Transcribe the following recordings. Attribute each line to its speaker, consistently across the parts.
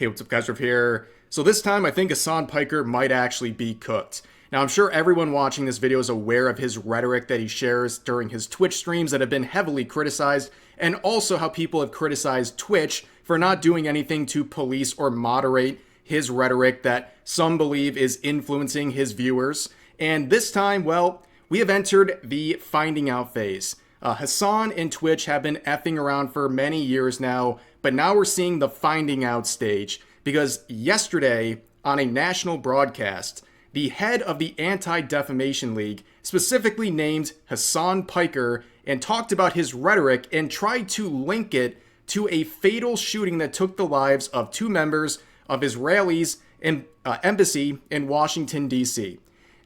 Speaker 1: Hey, what's up, guys? Riv here. So this time, I think Hasan Piker might actually be cooked. Now, I'm sure everyone watching this video is aware of his rhetoric that he shares during his Twitch streams that have been heavily criticized, and also how people have criticized Twitch for not doing anything to police or moderate his rhetoric that some believe is influencing his viewers. And this time, well, we have entered the finding out phase. Hasan and Twitch have been effing around for many years now, but now we're seeing the finding out stage because yesterday on a national broadcast, the head of the Anti-Defamation League specifically named Hasan Piker and talked about his rhetoric and tried to link it to a fatal shooting that took the lives of two members of Israel's embassy in Washington, D.C.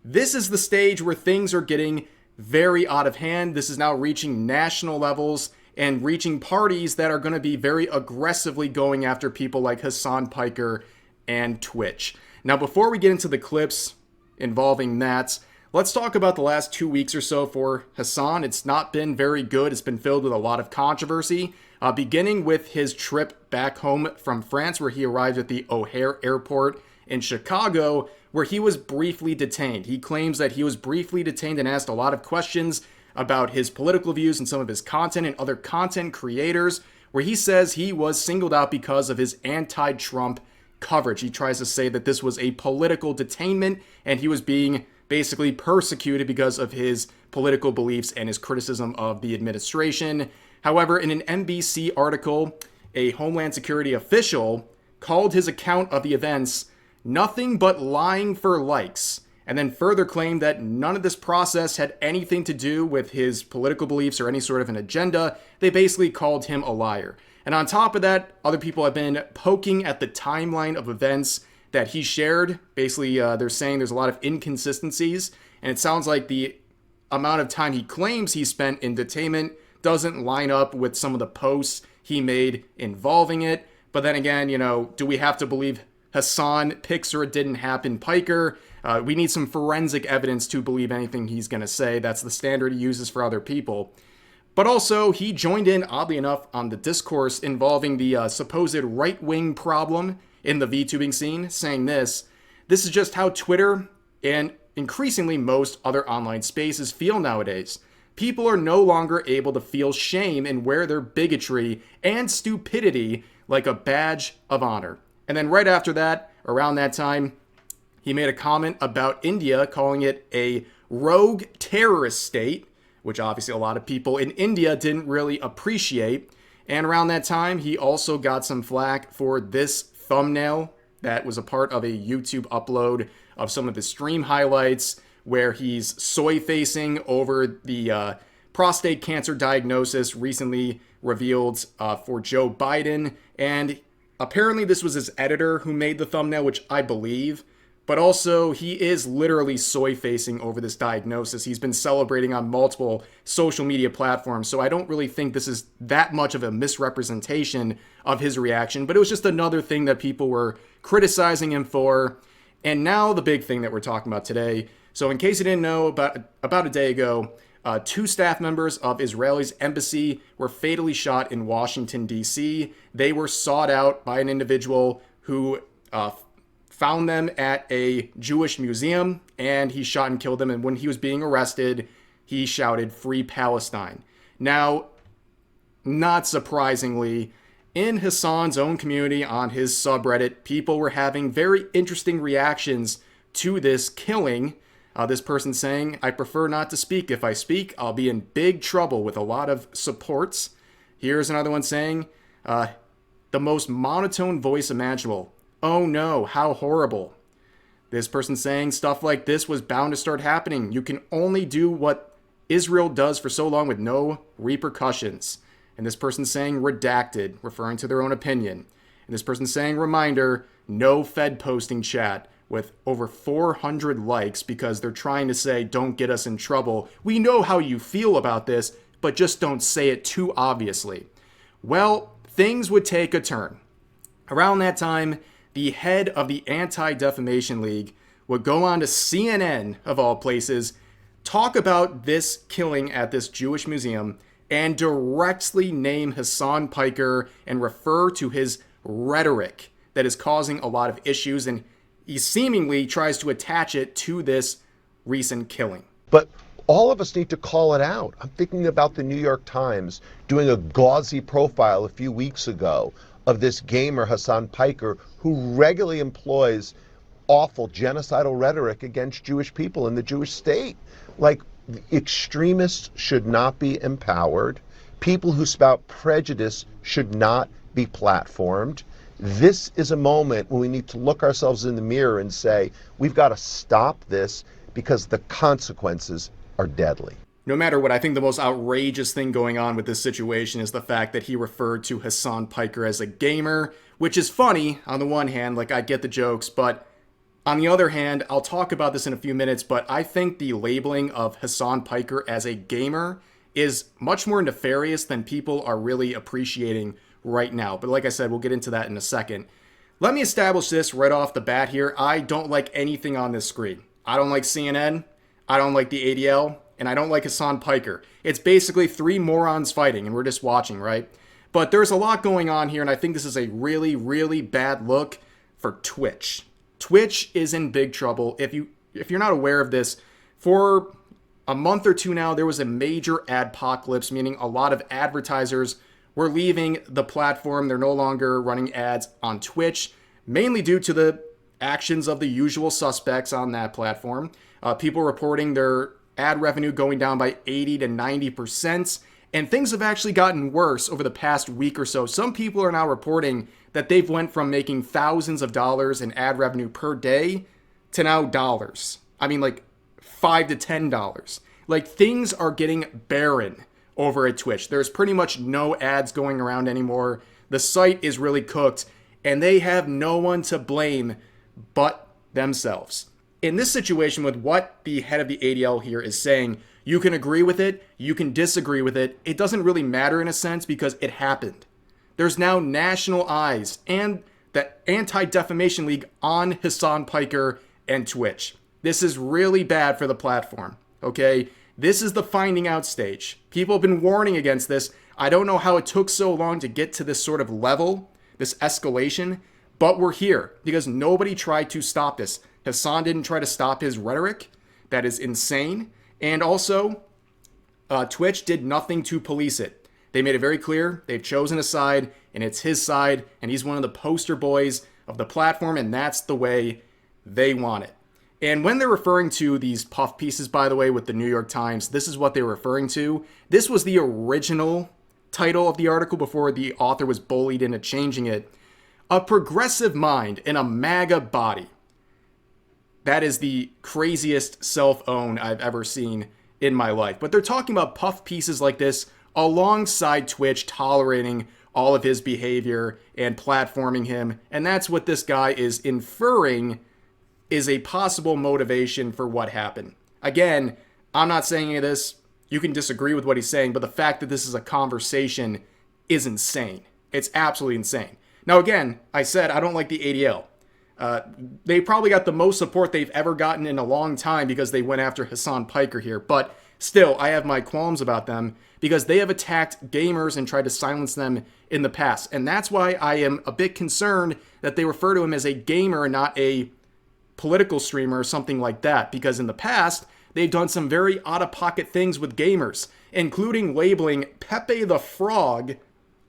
Speaker 1: This is the stage where things are getting very out of hand. This is now reaching national levels and reaching parties that are going to be very aggressively going after people like Hasan Piker and Twitch. Now, before we get into the clips involving that, let's talk about the last 2 weeks or so for Hasan. It's not been very good. It's been filled with a lot of controversy, beginning with his trip back home from France, where he arrived at the O'Hare Airport in Chicago, where he was briefly detained. He claims that he was briefly detained and asked a lot of questions about his political views and some of his content and other content creators, where he says he was singled out because of his anti-Trump coverage. He tries to say that this was a political detainment and he was being basically persecuted because of his political beliefs and his criticism of the administration. However, in an NBC article, a Homeland Security official called his account of the events nothing but lying for likes, and then further claimed that none of this process had anything to do with his political beliefs or any sort of an agenda. They basically called him a liar. And on top of that, other people have been poking at the timeline of events that he shared. Basically, they're saying there's a lot of inconsistencies, and it sounds like the amount of time he claims he spent in detainment doesn't line up with some of the posts he made involving it. But then again, do we have to believe Hasan picks or it didn't happen Piker? We need some forensic evidence to believe anything he's going to say. That's the standard he uses for other people. But also, he joined in, oddly enough, on the discourse involving the supposed right-wing problem in the VTubing scene, saying this is just how Twitter and increasingly most other online spaces feel nowadays. People are no longer able to feel shame and wear their bigotry and stupidity like a badge of honor. And then right after that, around that time, he made a comment about India, calling it a rogue terrorist state, which obviously a lot of people in India didn't really appreciate. And around that time, he also got some flack for this thumbnail that was a part of a YouTube upload of some of the stream highlights where he's soy-facing over the prostate cancer diagnosis recently revealed for Joe Biden. And apparently this was his editor who made the thumbnail, which I believe. But also, he is literally soy-facing over this diagnosis. He's been celebrating on multiple social media platforms, so I don't really think this is that much of a misrepresentation of his reaction, but it was just another thing that people were criticizing him for. And now the big thing that we're talking about today. So in case you didn't know, about a day ago, two staff members of Israel's embassy were fatally shot in Washington, D.C. They were sought out by an individual who found them at a Jewish museum, and he shot and killed them. And when he was being arrested, he shouted, "Free Palestine." Now, not surprisingly, in Hasan's own community on his subreddit, people were having very interesting reactions to this killing. This person saying, "I prefer not to speak. If I speak, I'll be in big trouble," with a lot of supports. Here's another one saying, "The most monotone voice imaginable. Oh no, how horrible." This person saying stuff like this was bound to start happening. You can only do what Israel does for so long with no repercussions. And this person saying redacted, referring to their own opinion. And this person saying reminder, no Fed posting chat, with over 400 likes because they're trying to say, don't get us in trouble. We know how you feel about this, but just don't say it too obviously. Well, things would take a turn. Around that time, the head of the Anti-Defamation League would go on to CNN, of all places, talk about this killing at this Jewish museum and directly name Hasan Piker and refer to his rhetoric that is causing a lot of issues, and he seemingly tries to attach it to this recent killing.
Speaker 2: But all of us need to call it out. I'm thinking about the New York Times doing a gauzy profile a few weeks ago of this gamer, Hasan Piker, who regularly employs awful genocidal rhetoric against Jewish people in the Jewish state. Like, extremists should not be empowered. People who spout prejudice should not be platformed. This is a moment when we need to look ourselves in the mirror and say, we've got to stop this because the consequences are deadly.
Speaker 1: No matter what, I think the most outrageous thing going on with this situation is the fact that he referred to Hasan Piker as a gamer, which is funny on the one hand, like I get the jokes, but on the other hand, I'll talk about this in a few minutes, but I think the labeling of Hasan Piker as a gamer is much more nefarious than people are really appreciating right now. But like I said, we'll get into that in a second. Let me establish this right off the bat here. I don't like anything on this screen. I don't like CNN, I don't like the ADL, and I don't like Hasan Piker. It's basically three morons fighting, and we're just watching, right? But there's a lot going on here, and I think this is a really, really bad look for Twitch. Twitch is in big trouble. If you're not aware of this, for a month or two now, there was a major adpocalypse, meaning a lot of advertisers were leaving the platform. They're no longer running ads on Twitch, mainly due to the actions of the usual suspects on that platform. People reporting their ad revenue going down by 80 to 90%. And things have actually gotten worse over the past week or so. Some people are now reporting that they've went from making thousands of dollars in ad revenue per day to now dollars. I mean, like $5 to $10. Like, things are getting barren over at Twitch. There's pretty much no ads going around anymore. The site is really cooked, and they have no one to blame but themselves. In this situation, with what the head of the ADL here is saying, you can agree with it, you can disagree with it. It doesn't really matter in a sense because it happened. There's now national eyes and the Anti-Defamation League on Hasan Piker and Twitch. This is really bad for the platform, okay? This is the finding out stage. People have been warning against this. I don't know how it took so long to get to this sort of level, this escalation, but we're here because nobody tried to stop this. Hasan didn't try to stop his rhetoric. That is insane. And also, Twitch did nothing to police it. They made it very clear they've chosen a side, and it's his side, and he's one of the poster boys of the platform, and that's the way they want it. And when they're referring to these puff pieces, by the way, with the New York Times, this is what they're referring to. This was the original title of the article before the author was bullied into changing it. A progressive mind in a MAGA body. That is the craziest self-own I've ever seen in my life. But they're talking about puff pieces like this alongside Twitch tolerating all of his behavior and platforming him. And that's what this guy is inferring is a possible motivation for what happened. Again, I'm not saying any of this. You can disagree with what he's saying, but the fact that this is a conversation is insane. It's absolutely insane. Now, again, I said I don't like the ADL. They probably got the most support they've ever gotten in a long time because they went after Hasan Piker here. But still, I have my qualms about them because they have attacked gamers and tried to silence them in the past. And that's why I am a bit concerned that they refer to him as a gamer and not a political streamer or something like that. Because in the past, they've done some very out-of-pocket things with gamers, including labeling Pepe the Frog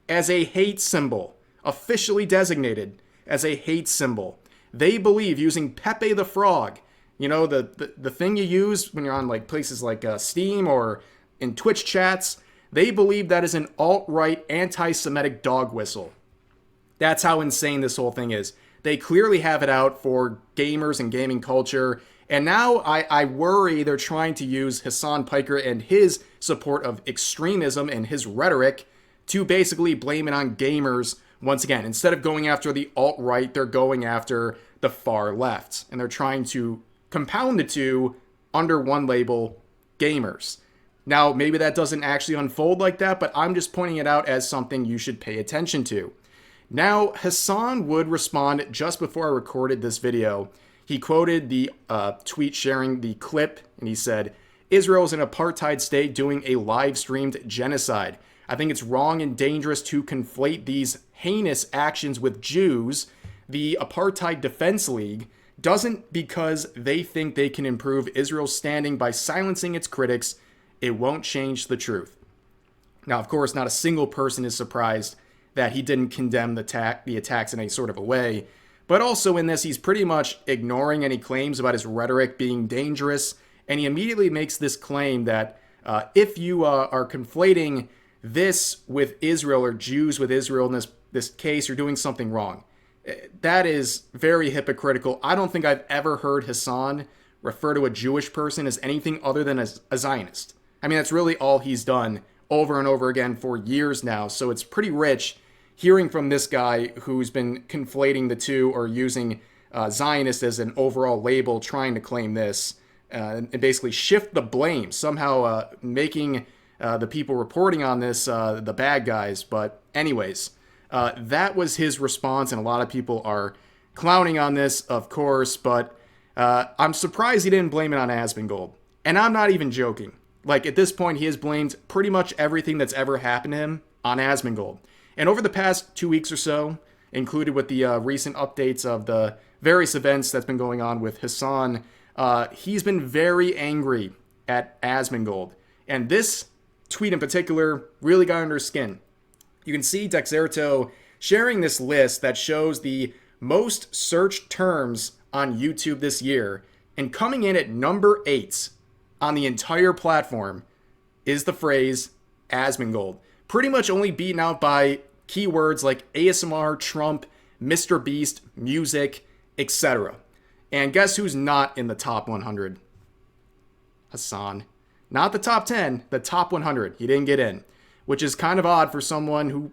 Speaker 1: as a hate symbol, officially designated as a hate symbol. They believe using Pepe the Frog, you know, the thing you use when you're on like places like Steam or in Twitch chats, they believe that is an alt-right anti-Semitic dog whistle. That's how insane this whole thing is. They clearly have it out for gamers and gaming culture. And now I worry they're trying to use Hasan Piker and his support of extremism and his rhetoric to basically blame it on gamers. Once again, instead of going after the alt-right, they're going after the far left. And they're trying to compound the two under one label, gamers. Now, maybe that doesn't actually unfold like that, but I'm just pointing it out as something you should pay attention to. Now, Hasan would respond just before I recorded this video. He quoted the tweet sharing the clip, and he said, "Israel is an apartheid state doing a live-streamed genocide. I think it's wrong and dangerous to conflate these heinous actions with Jews. the Apartheid Defense League doesn't because they think they can improve Israel's standing by silencing its critics. It won't change the truth. Now, of course, not a single person is surprised that he didn't condemn the attacks in any sort of a way. But also in this, he's pretty much ignoring any claims about his rhetoric being dangerous. And he immediately makes this claim that if you are conflating this with Israel or Jews with Israel in this case, you're doing something wrong. That is very hypocritical. I don't think I've ever heard Hasan refer to a Jewish person as anything other than a Zionist. I mean, that's really all he's done over and over again for years now. So it's pretty rich hearing from this guy who's been conflating the two or using Zionist as an overall label, trying to claim this and basically shift the blame, somehow making the people reporting on this the bad guys. But anyways, that was his response, and a lot of people are clowning on this, of course, but I'm surprised he didn't blame it on Asmongold. And I'm not even joking. Like, at this point, he has blamed pretty much everything that's ever happened to him on Asmongold. And over the past 2 weeks or so, included with the recent updates of the various events that's been going on with Hasan, he's been very angry at Asmongold. And this tweet in particular really got under his skin. You can see Dexerto sharing this list that shows the most searched terms on YouTube this year, and coming in at number 8 on the entire platform is the phrase Asmongold. Pretty much only beaten out by keywords like ASMR, Trump, Mr. Beast, music, etc. And guess who's not in the top 100? Hasan. Not the top 10, the top 100. He didn't get in, which is kind of odd for someone who,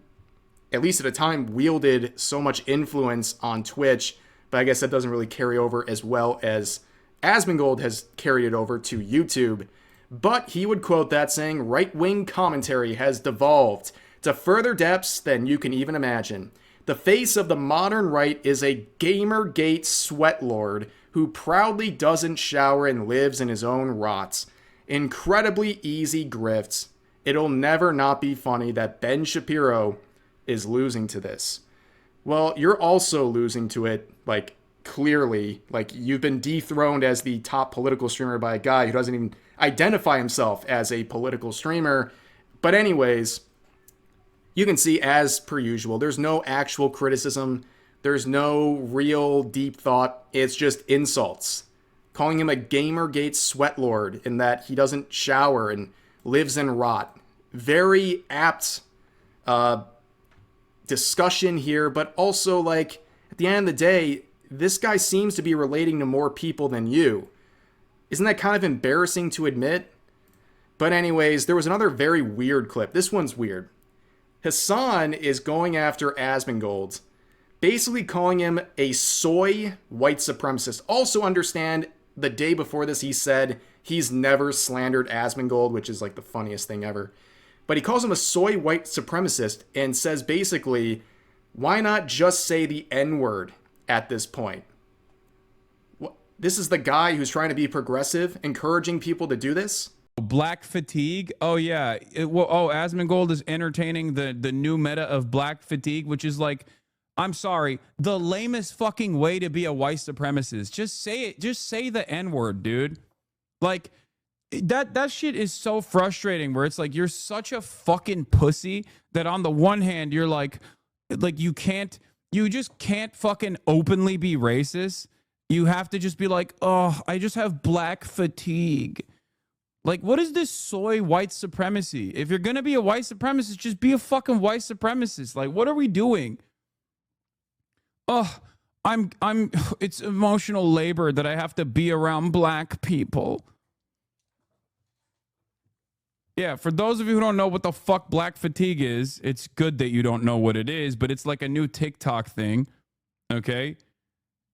Speaker 1: at least at a time, wielded so much influence on Twitch, but I guess that doesn't really carry over as well as Asmongold has carried it over to YouTube. But he would quote that saying, "Right-wing commentary has devolved to further depths than you can even imagine. The face of the modern right is a Gamergate sweatlord who proudly doesn't shower and lives in his own rots. Incredibly easy grifts. It'll never not be funny that Ben Shapiro is losing to this." Well, you're also losing to it, like, clearly. Like, you've been dethroned as the top political streamer by a guy who doesn't even identify himself as a political streamer. But anyways, you can see, as per usual, there's no actual criticism. There's no real deep thought. It's just insults. Calling him a Gamergate sweatlord in that he doesn't shower and lives in rot. Very apt discussion here, but also, like, at the end of the day, this guy seems to be relating to more people than you. Isn't that kind of embarrassing to admit? But anyways, there was another very weird clip. This one's weird. Hasan is going after Asmongold, basically calling him a soy white supremacist. Also understand, the day before this, he said he's never slandered Asmongold, which is like the funniest thing ever. But he calls him a soy white supremacist and says basically, why not just say the N-word at this point? This is the guy who's trying to be progressive, encouraging people to do this?
Speaker 3: Black fatigue. Oh yeah. Asmongold is entertaining the new meta of black fatigue, which is like, I'm sorry, the lamest fucking way to be a white supremacist. Just say it. Just say the N-word, dude. Like, that shit is so frustrating, where it's like, you're such a fucking pussy that on the one hand you're like you just can't fucking openly be racist. You have to just be like, oh, I just have black fatigue. Like, what is this soy white supremacy? If you're gonna be a white supremacist, just be a fucking white supremacist. Like, what are we doing? Oh, it's emotional labor that I have to be around black people. Yeah, for those of you who don't know what the fuck black fatigue is, it's good that you don't know what it is, but it's like a new TikTok thing, okay?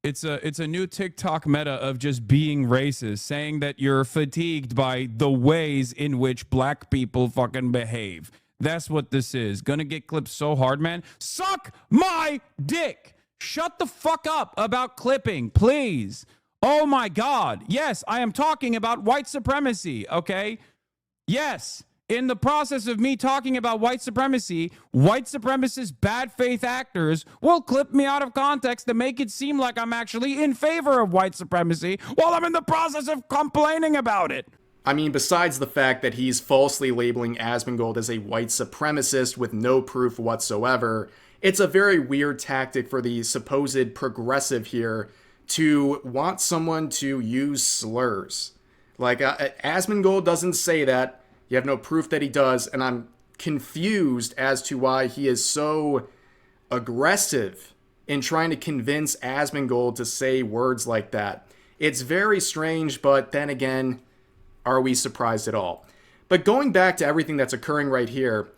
Speaker 3: It's a new TikTok meta of just being racist, saying that you're fatigued by the ways in which black people fucking behave. That's what this is. Gonna get clipped so hard, man. Suck my dick! Shut the fuck up about clipping, please. Oh my God. Yes, I am talking about white supremacy, okay? Yes, in the process of me talking about white supremacy, white supremacist bad faith actors will clip me out of context to make it seem like I'm actually in favor of white supremacy while I'm in the process of complaining about it.
Speaker 1: I mean, besides the fact that he's falsely labeling Asmongold as a white supremacist with no proof whatsoever, it's a very weird tactic for the supposed progressive here to want someone to use slurs. Like, Asmongold doesn't say that. You have no proof that he does, and I'm confused as to why he is so aggressive in trying to convince Asmongold to say words like that. It's very strange, but then again, are we surprised at all? But going back to everything that's occurring right here,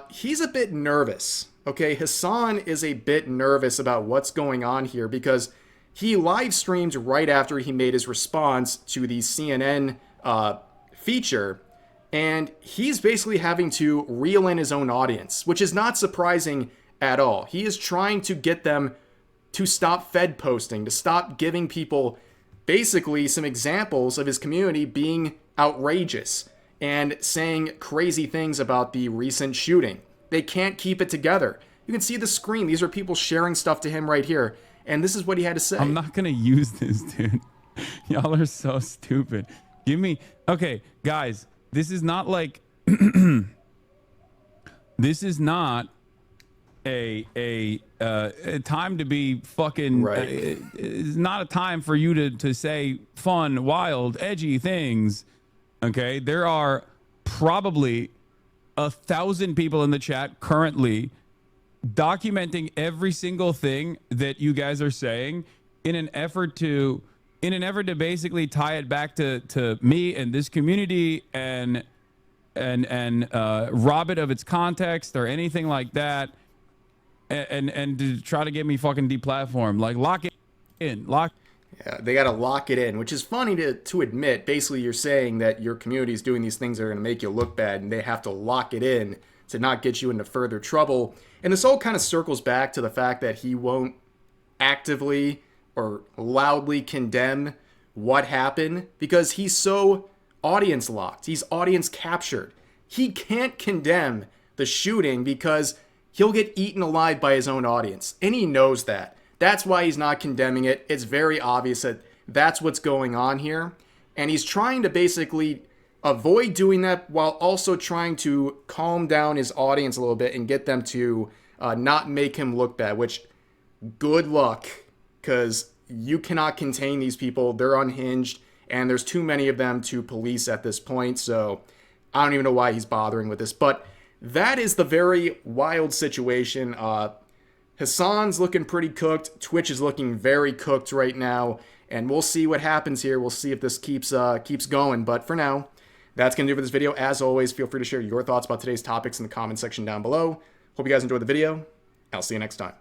Speaker 1: he's a bit nervous. Okay, Hasan is a bit nervous about what's going on here because he live streamed right after he made his response to the CNN feature, and he's basically having to reel in his own audience, which is not surprising at all. He is trying to get them to stop Fed posting, to stop giving people basically some examples of his community being outrageous and saying crazy things about the recent shooting. They can't keep it together. You can see the screen. These are people sharing stuff to him right here. And this is what he had to say.
Speaker 3: I'm not going to use this, dude. Y'all are so stupid. Okay, guys, this is not like, this is not a time to be fucking,
Speaker 1: right.
Speaker 3: It's not a time for you to say fun, wild, edgy things. Okay, there are probably 1,000 people in the chat currently documenting every single thing that you guys are saying in an effort to basically tie it back to me and this community and rob it of its context or anything like that, and to try to get me fucking deplatformed. Like, lock it in.
Speaker 1: Yeah, they got to lock it in, which is funny to admit. Basically, you're saying that your community is doing these things that are going to make you look bad, and they have to lock it in to not get you into further trouble. And this all kind of circles back to the fact that he won't actively or loudly condemn what happened because he's so audience locked. He's audience captured. He can't condemn the shooting because he'll get eaten alive by his own audience. And he knows that. That's why he's not condemning it. It's very obvious that that's what's going on here. And he's trying to basically avoid doing that while also trying to calm down his audience a little bit and get them to not make him look bad, which good luck, because you cannot contain these people. They're unhinged, and there's too many of them to police at this point. So I don't even know why he's bothering with this. But that is the very wild situation. Hasan's looking pretty cooked. Twitch is looking very cooked right now. And we'll see what happens here. We'll see if this keeps going. But for now, that's going to do for this video. As always, feel free to share your thoughts about today's topics in the comment section down below. Hope you guys enjoyed the video. I'll see you next time.